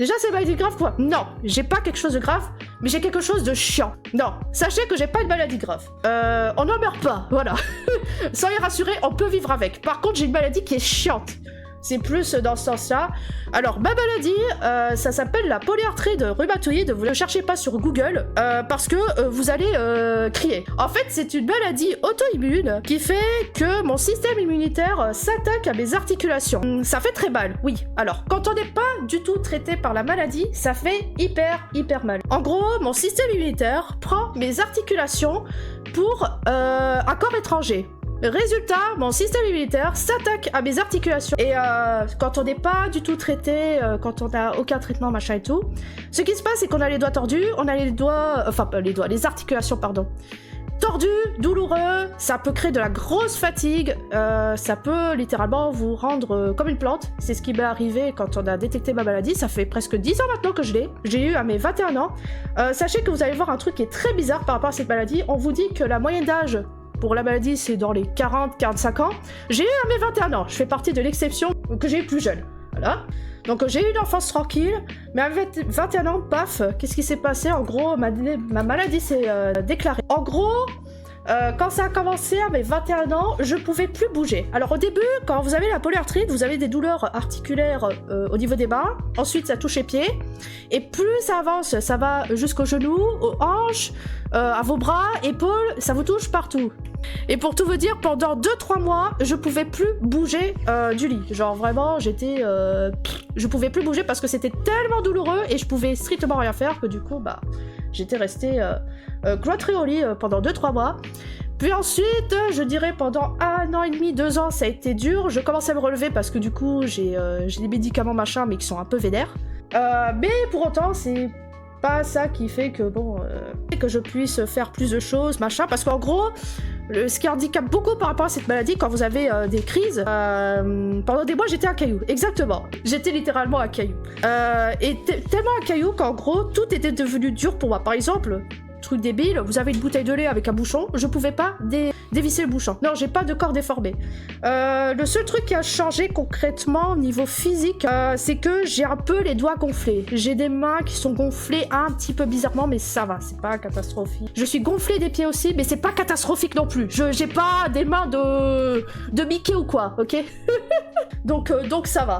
Déjà, c'est maladie grave quoi? Non, j'ai pas quelque chose de grave, mais j'ai quelque chose de chiant. Non, sachez que j'ai pas une maladie grave. On n'en meurt pas, voilà. Soyez rassurés, on peut vivre avec. Par contre, j'ai une maladie qui est chiante. C'est plus dans ce sens-là. Alors, ma maladie, ça s'appelle la polyarthrite rhumatoïde. Vous ne le cherchez pas sur Google, parce que vous allez crier. En fait, c'est une maladie auto-immune qui fait que mon système immunitaire s'attaque à mes articulations. Ça fait très mal, oui. Alors, quand on n'est pas du tout traité par la maladie, ça fait hyper mal. En gros, mon système immunitaire prend mes articulations pour un corps étranger. Résultat, mon système immunitaire s'attaque à mes articulations. Et quand on n'est pas du tout traité, quand on n'a aucun traitement, machin et tout, ce qui se passe, c'est qu'on a les doigts tordus, on a les doigts... Enfin, pas les doigts, les articulations, pardon. Tordus, douloureux, ça peut créer de la grosse fatigue, ça peut littéralement vous rendre comme une plante. C'est ce qui m'est arrivé quand on a détecté ma maladie, ça fait presque 10 ans maintenant que je l'ai. J'ai eu à mes 21 ans. Sachez que vous allez voir un truc qui est très bizarre par rapport à cette maladie. On vous dit que la moyenne d'âge pour la maladie, c'est dans les 40-45 ans. J'ai eu à mes 21 ans. Je fais partie de l'exception que j'ai eu plus jeune. Voilà. Donc j'ai eu une enfance tranquille, mais à 21 ans, paf, qu'est-ce qui s'est passé? En gros, ma maladie s'est déclarée. En gros, quand ça a commencé à mes 21 ans, je pouvais plus bouger. Alors au début, quand vous avez la polyarthrite, vous avez des douleurs articulaires au niveau des mains, ensuite ça touche les pieds, et plus ça avance, ça va jusqu'aux genoux, aux hanches, à vos bras, épaules, ça vous touche partout. Et pour tout vous dire, pendant 2-3 mois, je pouvais plus bouger du lit. Genre vraiment, j'étais... je pouvais plus bouger parce que c'était tellement douloureux et je pouvais strictement rien faire que du coup, bah, j'étais restée cloîtrée au lit pendant 2-3 mois. Puis ensuite, je dirais pendant 1 an et demi, 2 ans, ça a été dur. Je commençais à me relever parce que du coup, j'ai des médicaments machin, mais qui sont un peu vénères. Mais pour autant, c'est pas ça qui fait que, bon, que je puisse faire plus de choses, machin. Parce qu'en gros, ce qui handicape beaucoup par rapport à cette maladie, quand vous avez des crises, pendant des mois, j'étais un caillou. Exactement. J'étais littéralement un caillou. Et tellement un caillou qu'en gros, tout était devenu dur pour moi. Par exemple... Truc débile, vous avez une bouteille de lait avec un bouchon, je pouvais pas dévisser le bouchon. Non, j'ai pas de corps déformé. Le seul truc qui a changé concrètement au niveau physique, c'est que j'ai un peu les doigts gonflés. J'ai des mains qui sont gonflées un petit peu bizarrement, mais ça va, c'est pas catastrophique. Je suis gonflée des pieds aussi, mais c'est pas catastrophique non plus. J'ai pas des mains de Mickey ou quoi, ok? Donc ça va.